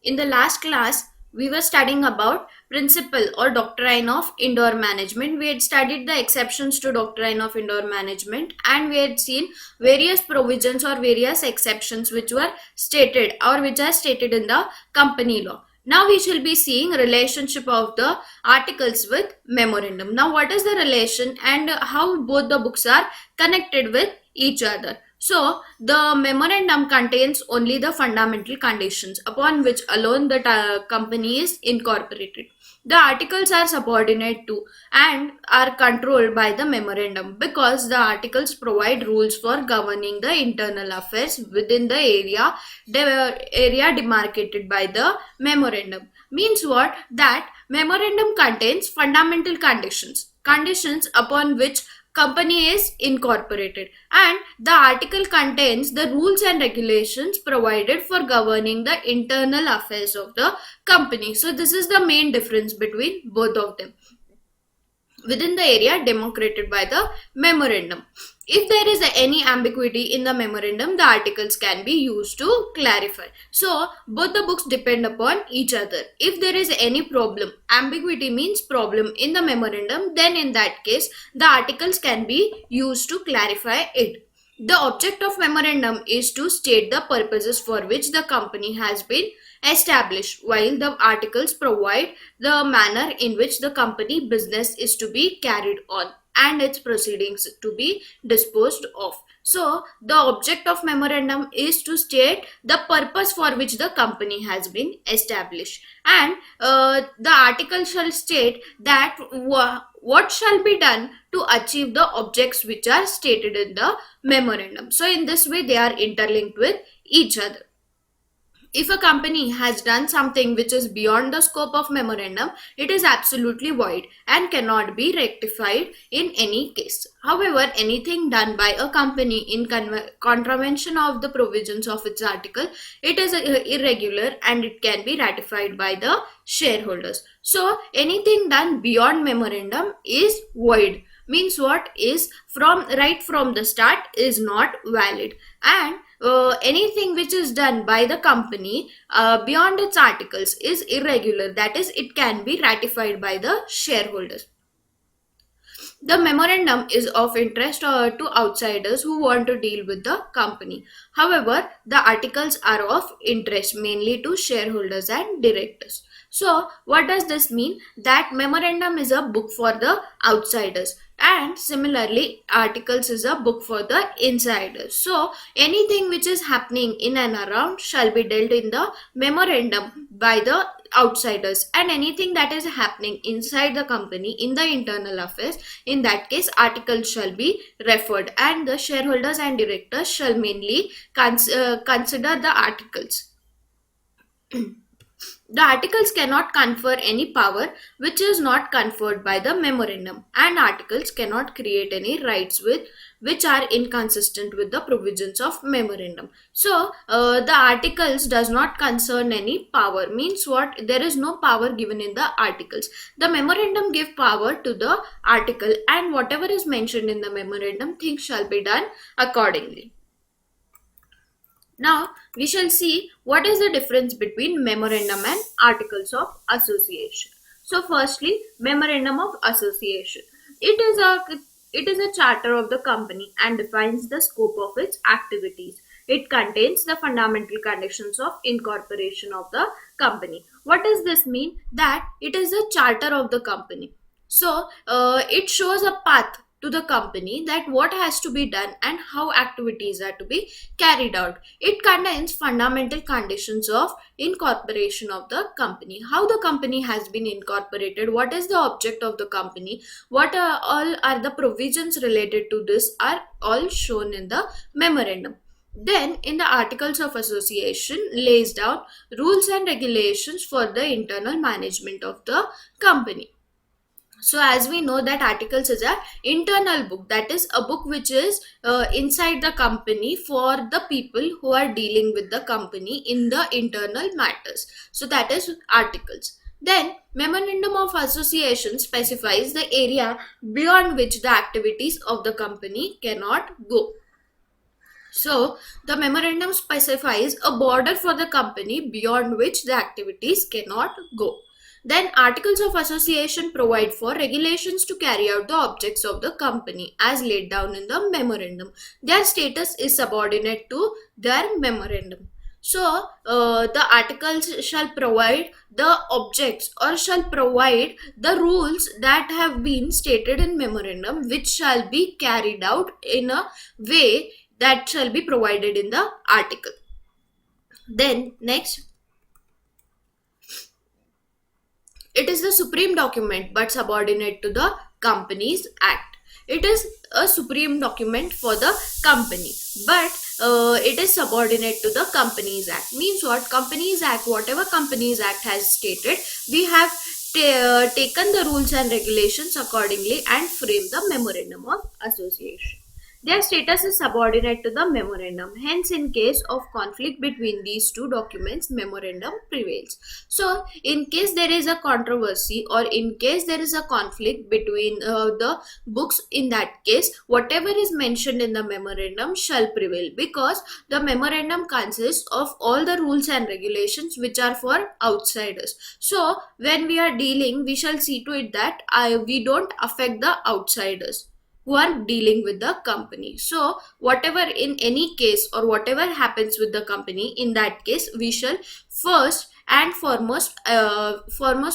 In the last class, we were studying about principle or doctrine of indoor management. We had studied the exceptions to doctrine of indoor management, and we had seen various provisions or various exceptions which were stated or which are stated in the company law. Now we shall be seeing relationship of the articles with memorandum. Now what is the relation and how both the books are connected with each other? So, the memorandum contains only the fundamental conditions upon which alone the company is incorporated. The articles are subordinate to and are controlled by the memorandum because the articles provide rules for governing the internal affairs within the area demarcated by the memorandum. Means what? That memorandum contains fundamental conditions upon which company is incorporated, and the article contains the rules and regulations provided for governing the internal affairs of the company. So this is the main difference between both of them within the area demarcated by the memorandum. If there is any ambiguity in the memorandum, the articles can be used to clarify. So, both the books depend upon each other. If there is any problem, ambiguity means problem in the memorandum, then in that case, the articles can be used to clarify it. The object of memorandum is to state the purposes for which the company has been established, while the articles provide the manner in which the company business is to be carried on and its proceedings to be disposed of. So, the object of memorandum is to state the purpose for which the company has been established, and the article shall state that what shall be done to achieve the objects which are stated in the memorandum. So, in this way, they are interlinked with each other. If a company has done something which is beyond the scope of memorandum, it is absolutely void and cannot be rectified in any case. However, anything done by a company in contravention of the provisions of its article, it is irregular and it can be ratified by the shareholders. So, anything done beyond memorandum is void. Means what is right from the start is not valid, and anything which is done by the company beyond its articles is irregular, that is it can be ratified by the shareholders. The memorandum is of interest to outsiders who want to deal with the company. However, the articles are of interest mainly to shareholders and directors. So, what does this mean? That memorandum is a book for the outsiders, and similarly, articles is a book for the insiders. So, anything which is happening in and around shall be dealt in the memorandum by the outsiders, and anything that is happening inside the company in the internal affairs, in that case articles shall be referred, and the shareholders and directors shall mainly consider the articles. The articles cannot confer any power which is not conferred by the memorandum, and articles cannot create any rights which are inconsistent with the provisions of memorandum. So, the articles does not concern any power. Means what? There is no power given in the articles. The memorandum give power to the article, and whatever is mentioned in the memorandum, things shall be done accordingly. Now, we shall see what is the difference between memorandum and articles of association. So, firstly, memorandum of association. It is a charter of the company and defines the scope of its activities. It contains the fundamental conditions of incorporation of the company. What does this mean? That it is a charter of the company. So, it shows a path to the company that what has to be done and how activities are to be carried out. It contains fundamental conditions of incorporation of the company, how the company has been incorporated, what is the object of the company, what all are the provisions related to this are all shown in the memorandum. Then, in the articles of association, lays down rules and regulations for the internal management of the company. So, as we know that articles is a internal book, that is a book which is inside the company for the people who are dealing with the company in the internal matters. So, that is articles. Then, memorandum of association specifies the area beyond which the activities of the company cannot go. So, the memorandum specifies a border for the company beyond which the activities cannot go. Then, Articles of Association provide for regulations to carry out the objects of the company as laid down in the memorandum. Their status is subordinate to their memorandum. So, the articles shall provide the objects or shall provide the rules that have been stated in memorandum, which shall be carried out in a way that shall be provided in the article. Then next, it is the supreme document but subordinate to the Companies Act. It is a supreme document for the company, but it is subordinate to the Companies Act. Means what? Companies Act, whatever Companies Act has stated, we have taken the rules and regulations accordingly and framed the memorandum of association. Their status is subordinate to the memorandum. Hence, in case of conflict between these two documents, memorandum prevails. So, in case there is a controversy or in case there is a conflict between the books, in that case, whatever is mentioned in the memorandum shall prevail, because the memorandum consists of all the rules and regulations which are for outsiders. So, when we are dealing, we shall see to it that we don't affect the outsiders who are dealing with the company. So whatever in any case or whatever happens with the company, in that case we shall first and foremost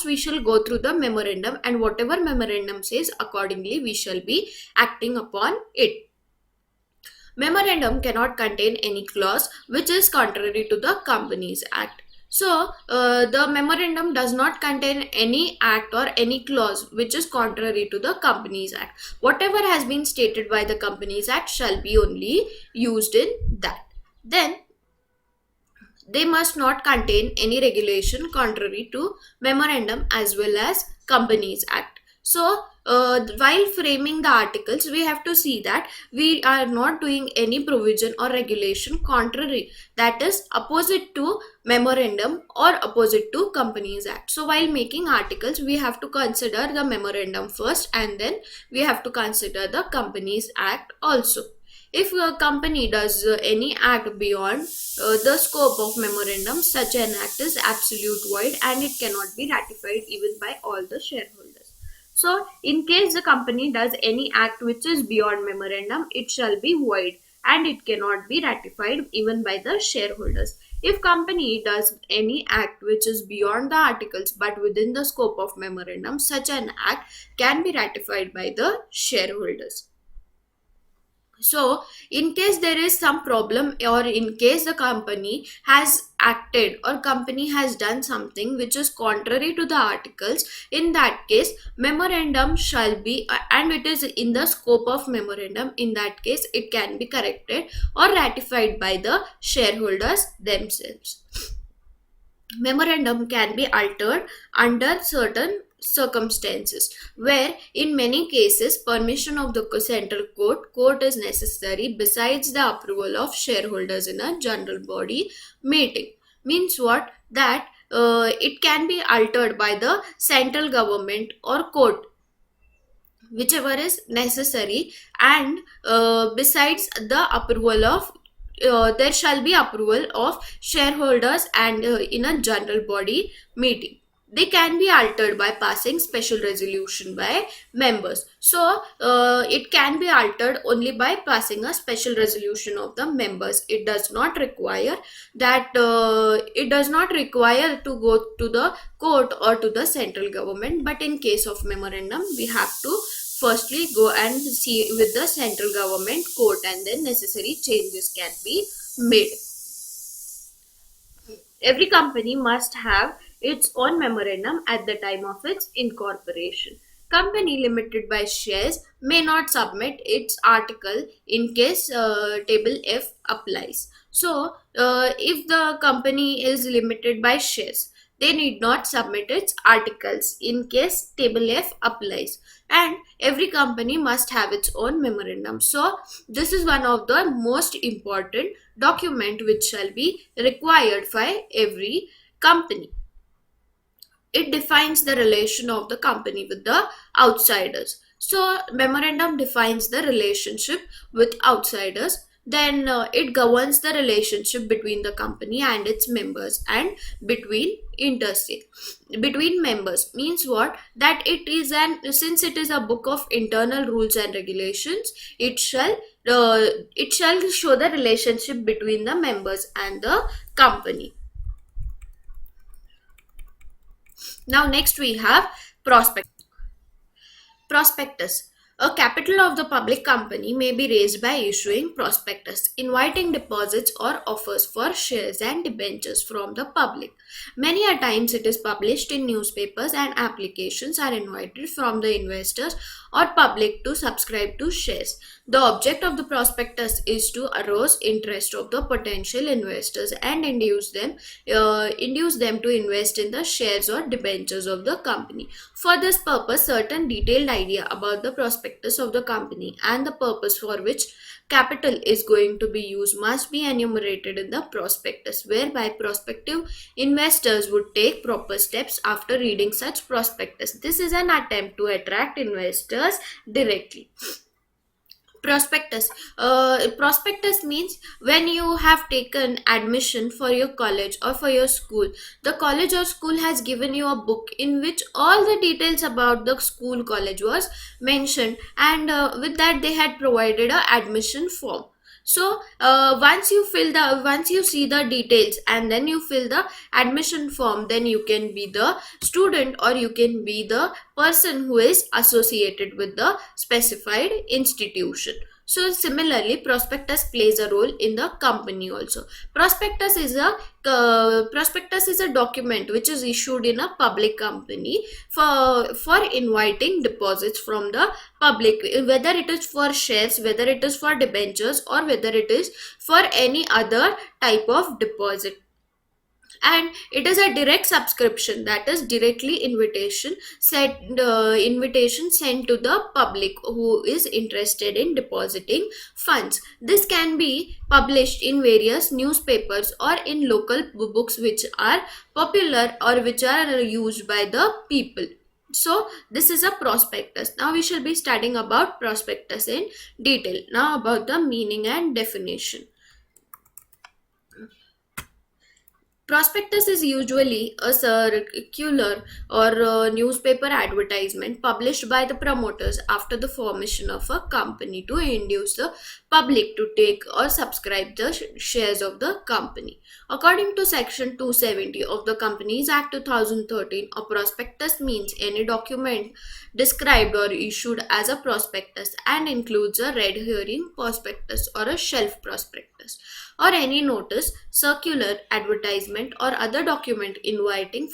we shall go through the memorandum, and whatever memorandum says, accordingly we shall be acting upon it. Memorandum cannot contain any clause which is contrary to the Companies Act. So, the memorandum does not contain any act or any clause which is contrary to the Companies Act. Whatever has been stated by the Companies Act shall be only used in that. Then, they must not contain any regulation contrary to memorandum as well as Companies Act. So, while framing the articles, we have to see that we are not doing any provision or regulation contrary, that is opposite to memorandum or opposite to Companies Act. So, while making articles, we have to consider the memorandum first, and then we have to consider the Companies Act also. If a company does any act beyond the scope of memorandum, such an act is absolute void and it cannot be ratified even by all the shareholders. So, in case the company does any act which is beyond memorandum, it shall be void and it cannot be ratified even by the shareholders. If company does any act which is beyond the articles but within the scope of memorandum, such an act can be ratified by the shareholders. So, in case there is some problem or in case the company has acted or company has done something which is contrary to the articles, in that case, memorandum shall be, and it is in the scope of memorandum, in that case, it can be corrected or ratified by the shareholders themselves. Memorandum can be altered under certain circumstances, where in many cases permission of the central court is necessary besides the approval of shareholders in a general body meeting. Means what? That it can be altered by the central government or court, whichever is necessary, and besides the approval of there shall be approval of shareholders and in a general body meeting. They can be altered by passing special resolution by members. So it can be altered only by passing a special resolution of the members. It does not require that it does not require to go to the court or to the central government, but in case of memorandum we have to firstly go and see with the central government court, and then necessary changes can be made. Every company must have its own memorandum at the time of its incorporation. Company limited by shares may not submit its article in case table F applies. So, if the company is limited by shares, they need not submit its articles in case table F applies, and every company must have its own memorandum. So this is one of the most important document which shall be required by every company. It defines the relation of the company with the outsiders. So memorandum defines the relationship with outsiders. Then it governs the relationship between the company and its members and between interstate. Between members means what? That it is an, since it is a book of internal rules and regulations, it shall it shall show the relationship between the members and the company. Now next we have prospect. Prospectus. A capital of the public company may be raised by issuing prospectus, inviting deposits or offers for shares and debentures from the public. Many a times it is published in newspapers and applications are invited from the investors or public to subscribe to shares. The object of the prospectus is to arouse interest of the potential investors and induce them to invest in the shares or debentures of the company. For this purpose, certain detailed idea about the prospectus of the company and the purpose for which capital is going to be used must be enumerated in the prospectus, whereby prospective investors would take proper steps after reading such prospectus. This is an attempt to attract investors directly. Prospectus means when you have taken admission for your college or for your school, the college or school has given you a book in which all the details about the school college was mentioned, and with that they had provided a admission form. So once you see the details and then you fill the admission form, then you can be the student or you can be the person who is associated with the specified institution. So similarly, prospectus plays a role in the company also. Prospectus is a document which is issued in a public company for inviting deposits from the public, whether it is for shares, whether it is for debentures, or whether it is for any other type of deposit. And it is a direct subscription, that is directly invitation sent to the public who is interested in depositing funds. This can be published in various newspapers or in local books which are popular or which are used by the people. So this is a prospectus. Now we shall be studying about prospectus in detail. Now about the meaning and definition. Prospectus is usually a circular or a newspaper advertisement published by the promoters after the formation of a company to induce the public to take or subscribe the shares of the company. According to Section 270 of the Companies Act 2013, a prospectus means any document described or issued as a prospectus and includes a red herring prospectus or a shelf prospectus, or any notice, circular, advertisement, or other document inviting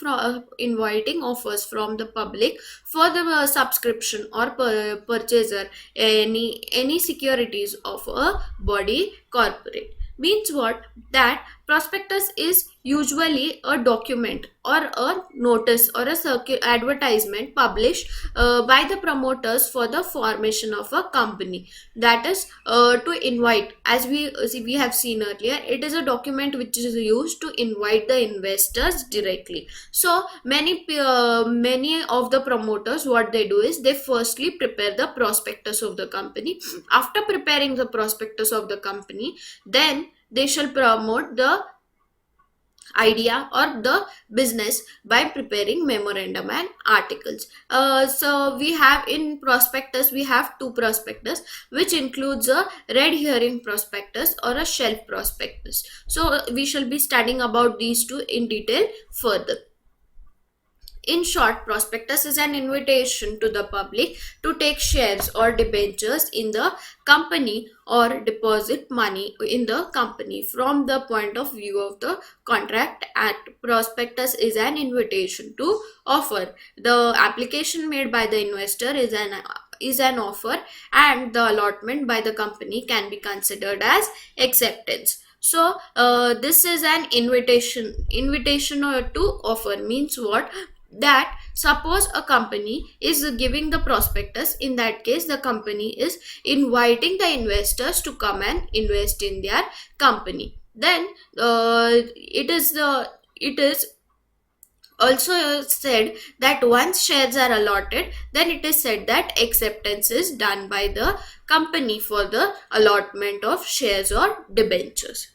offers from the public for the subscription or purchaser any securities of a body corporate. Means what? That prospectus is usually a document or a notice or a advertisement published by the promoters for the formation of a company, that is to invite, as we have seen earlier, it is a document which is used to invite the investors directly. So many of the promoters, what they do is they firstly prepare the prospectus of the company. After preparing the prospectus of the company, then they shall promote the idea or the business by preparing memorandum and articles. So we have in prospectus, we have two prospectus, which includes a red herring prospectus or a shelf prospectus. So we shall be studying about these two in detail further. In short, prospectus is an invitation to the public to take shares or debentures in the company or deposit money in the company. From the point of view of the Contract Act, prospectus is an invitation to offer. The application made by the investor is an offer, and the allotment by the company can be considered as acceptance. So this is an invitation to offer means what? That suppose a company is giving the prospectus, in that case the company is inviting the investors to come and invest in their company. Then it is Also said that once shares are allotted, then it is said that acceptance is done by the company for the allotment of shares or debentures.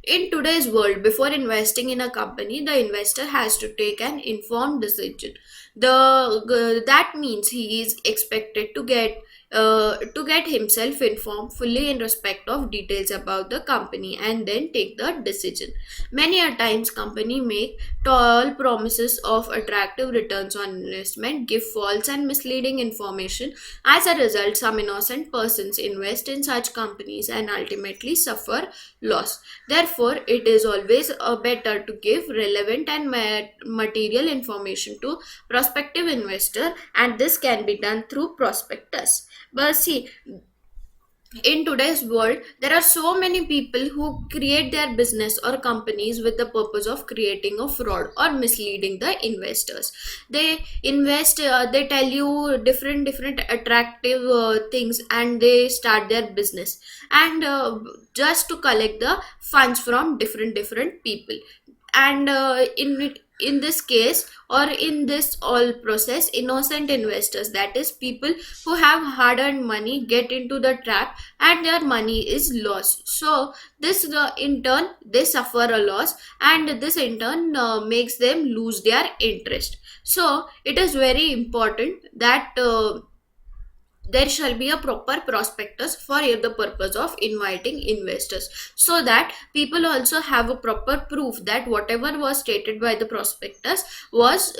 In today's world, before investing in a company, the investor has to take an informed decision. That means he is expected to get himself informed fully in respect of details about the company and then take the decision. Many a times, company make tall promises of attractive returns on investment, give false and misleading information. As a result, some innocent persons invest in such companies and ultimately suffer loss. Therefore, it is always better to give relevant and material information to prospective investor, and this can be done through prospectus. But see, in today's world, there are so many people who create their business or companies with the purpose of creating a fraud or misleading the investors. They invest, they tell you different attractive things, and they start their business, and just to collect the funds from different people. And in this case, or in this all process, innocent investors, that is people who have hard earned money, get into the trap and their money is lost. So this in turn they suffer a loss, and this in turn makes them lose their interest. So it is very important that there shall be a proper prospectus for the purpose of inviting investors, so that people also have a proper proof that whatever was stated by the prospectus was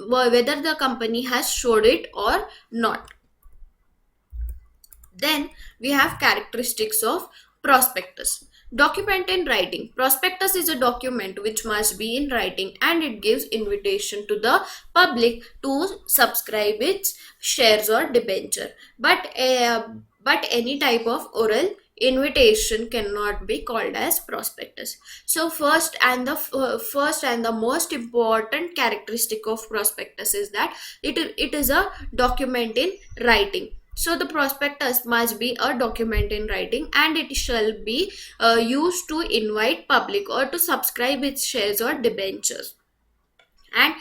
whether the company has showed it or not. Then we have characteristics of prospectus. Document in writing. Prospectus is a document which must be in writing, and it gives invitation to the public to subscribe its shares or debenture. But any type of oral invitation cannot be called as prospectus. So first and the most important characteristic of prospectus is that it is a document in writing. So the prospectus must be a document in writing, and it shall be used to invite public or to subscribe its shares or debentures. And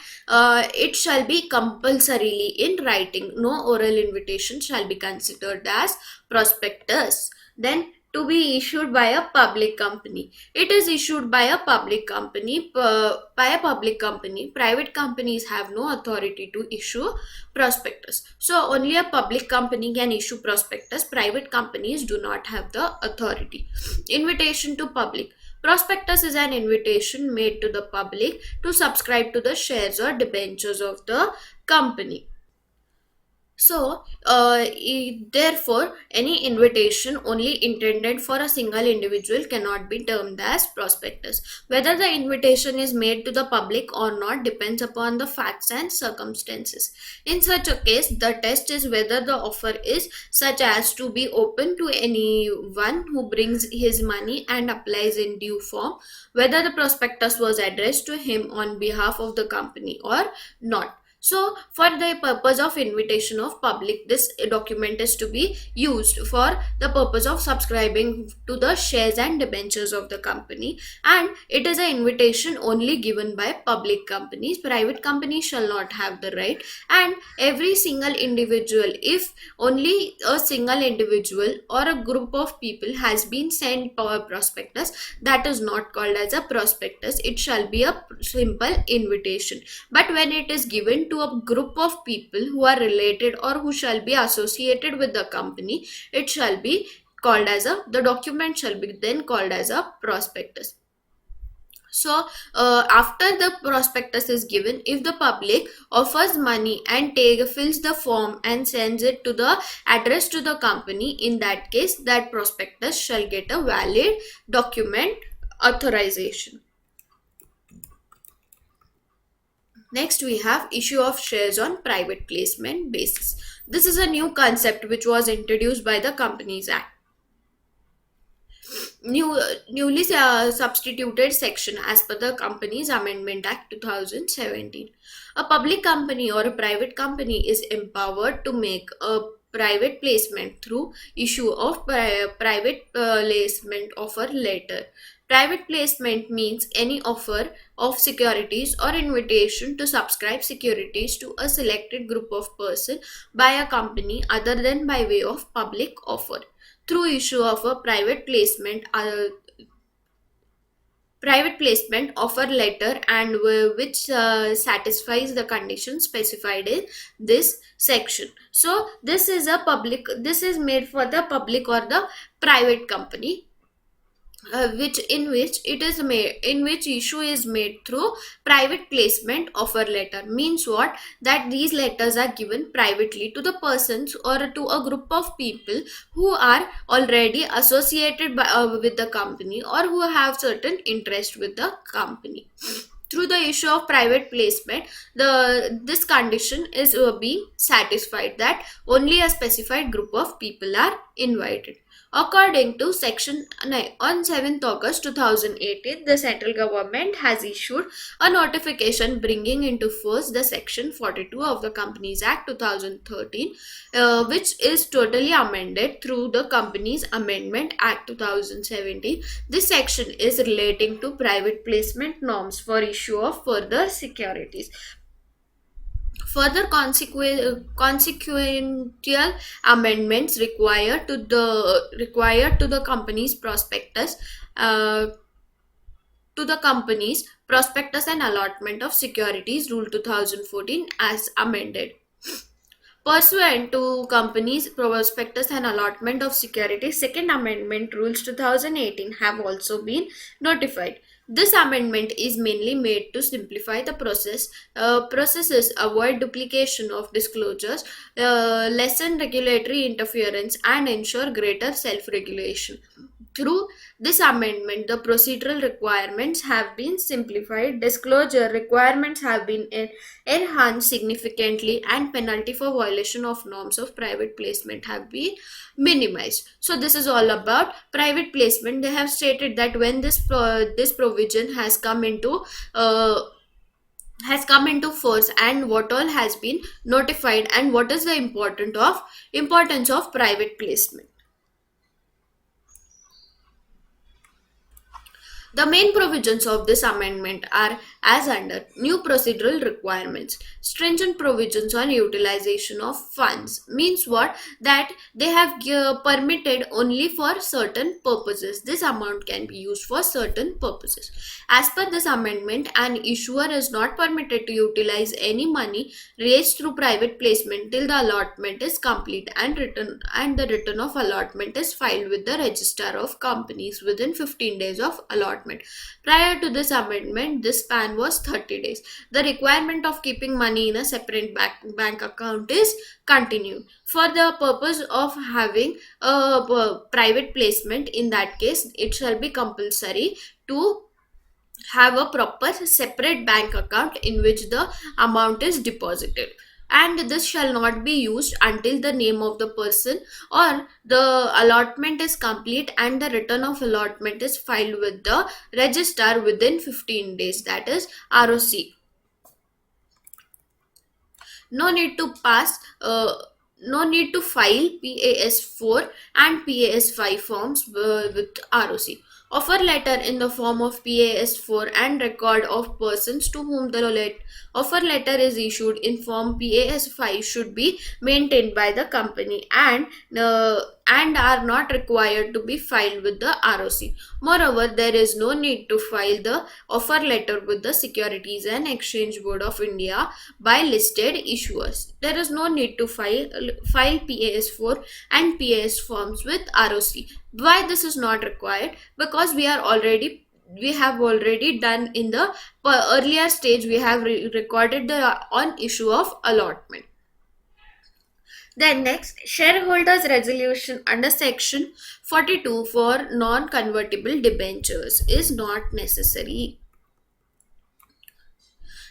it shall be compulsorily in writing. No oral invitation shall be considered as prospectus. Then, to be issued by a public company. It is issued by a public company. By a public company, private companies have no authority to issue prospectus. So only a public company can issue prospectus. Private companies do not have the authority. Invitation to public. Prospectus is an invitation made to the public to subscribe to the shares or debentures of the company. So, therefore, any invitation only intended for a single individual cannot be termed as prospectus. Whether the invitation is made to the public or not depends upon the facts and circumstances. In such a case, the test is whether the offer is such as to be open to anyone who brings his money and applies in due form, whether the prospectus was addressed to him on behalf of the company or not. So, for the purpose of invitation of public, this document is to be used for the purpose of subscribing to the shares and debentures of the company, and it is an invitation only given by public companies. Private companies shall not have the right, and every single individual, if only a single individual or a group of people has been sent a prospectus, that is not called as a prospectus. It shall be a simple invitation. But when it is given to a group of people who are related or who shall be associated with the company, it shall be called as the document shall be then called as a prospectus. So after the prospectus is given, if the public offers money and fills the form and sends it to the address to the company, in that case that prospectus shall get a valid document authorization. Next, we have issue of shares on private placement basis. This is a new concept which was introduced by the Companies Act. Newly substituted section as per the Companies Amendment Act 2017. A public company or a private company is empowered to make a private placement through issue of private placement offer letter. Private placement means any offer of securities or invitation to subscribe securities to a selected group of persons by a company other than by way of public offer. Through issue of a private placement offer letter and which satisfies the conditions specified in this section. So this is made for the public or the private company, which in which it is made in which issue is made through private placement offer letter. Means what? That these letters are given privately to the persons or to a group of people who are already associated with the company or who have certain interest with the company. Through the issue of private placement, the this condition is being satisfied, that only a specified group of people are invited. According to section 9, on 7th August 2018, the central government has issued a notification bringing into force the section 42 of the Companies Act 2013, which is totally amended through the Companies Amendment Act 2017. This section is relating to private placement norms for issue of further securities. Further consequential amendments required to the company's prospectus uh, to the company's prospectus and allotment of securities rule 2014 as amended. Pursuant to companies prospectus and allotment of securities, second amendment rules 2018 have also been notified. This amendment is mainly made to simplify the processes, avoid duplication of disclosures, lessen regulatory interference, and ensure greater self-regulation. Through this amendment, the procedural requirements have been simplified, disclosure requirements have been enhanced significantly, and penalty for violation of norms of private placement have been minimized. So this is all about private placement. They have stated that when this provision has come into force, and what all has been notified, and what is the importance of private placement. The main provisions of this amendment are as under: new procedural requirements. Stringent provisions on utilization of funds. Means what? That they have permitted only for certain purposes. This amount can be used for certain purposes. As per this amendment, an issuer is not permitted to utilize any money raised through private placement till the allotment is complete and the return of allotment is filed with the Register of Companies within 15 days of allotment. Prior to this amendment, this span was 30 days. The requirement of keeping money in a separate bank account is continued. For the purpose of having a private placement, in that case, it shall be compulsory to have a proper separate bank account in which the amount is deposited, and this shall not be used until the name of the person or the allotment is complete and the return of allotment is filed with the register within 15 days, that is ROC. No need to pass no need to file PAS4 and PAS5 forms with ROC. Offer letter in the form of PAS4 and record of persons to whom the offer letter is issued in form PAS5 should be maintained by the company and are not required to be filed with the ROC. Moreover, there is no need to file the offer letter with the Securities and Exchange Board of India by listed issuers. There is no need to file PAS4 and PAS forms with ROC. Why this is not required? Because we have already done in the earlier stage, we have recorded the on issue of allotment. Then next, shareholders resolution under section 42 for non-convertible debentures is not necessary.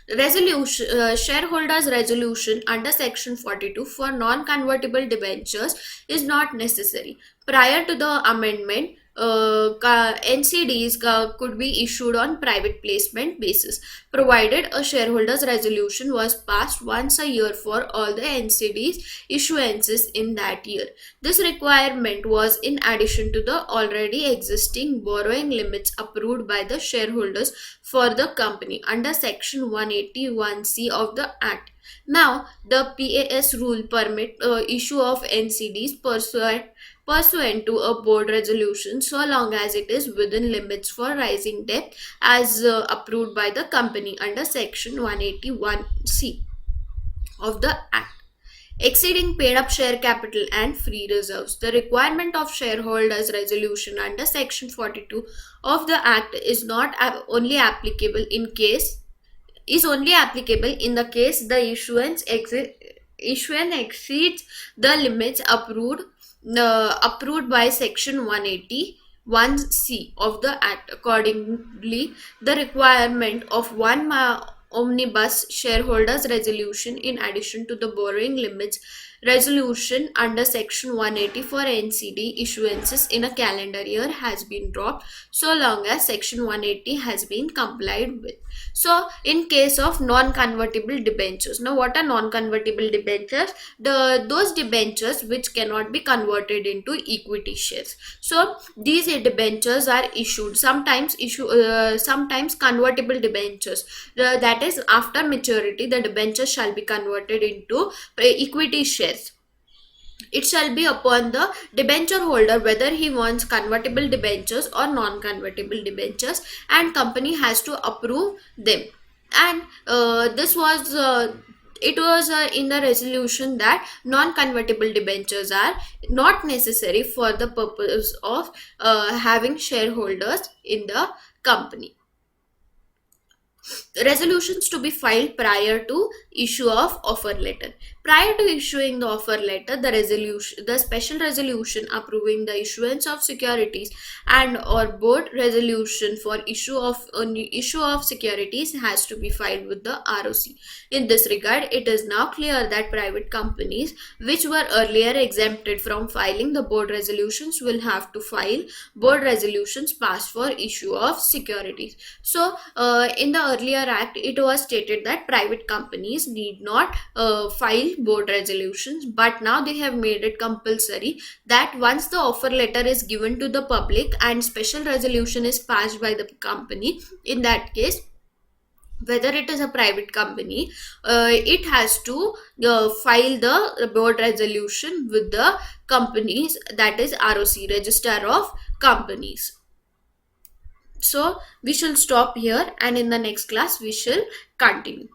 Shareholders resolution under section 42 for non-convertible debentures is not necessary. Prior to the amendment, NCDs could be issued on private placement basis, provided a shareholders resolution was passed once a year for all the NCDs issuances in that year. This requirement was in addition to the already existing borrowing limits approved by the shareholders for the company under section 181C of the act. Now, the PAS rule permit issue of NCDs pursuant to a board resolution so long as it is within limits for rising debt as approved by the company under section 181C of the act. Exceeding paid up share capital and free reserves. The requirement of shareholders resolution under section 42 of the act is not only applicable in case is only applicable in the case the issuance exceeds the limits approved by section 181C of the act. Accordingly, the requirement of one omnibus shareholders resolution in addition to the borrowing limits resolution under section 180 for NCD issuances in a calendar year has been dropped so long as section 180 has been complied with. So in case of non-convertible debentures, now what are non-convertible debentures? Those debentures which cannot be converted into equity shares. So these debentures are issued sometimes convertible debentures, that is after maturity the debentures shall be converted into equity shares. It shall be upon the debenture holder whether he wants convertible debentures or non-convertible debentures, and company has to approve them. And this was it was in the resolution that non-convertible debentures are not necessary for the purpose of having shareholders in the company. Resolutions to be filed prior to issue of offer letter. Prior to issuing the offer letter, the special resolution approving the issuance of securities and or board resolution for issue of securities has to be filed with the ROC. In this regard, it is now clear that private companies which were earlier exempted from filing the board resolutions will have to file board resolutions passed for issue of securities. So in the earlier act, it was stated that private companies need not file board resolutions, but now they have made it compulsory that once the offer letter is given to the public and special resolution is passed by the company, in that case, whether it is a private company, it has to file the board resolution with the companies, that is ROC, Register of Companies. So we shall stop here, and in the next class we shall continue.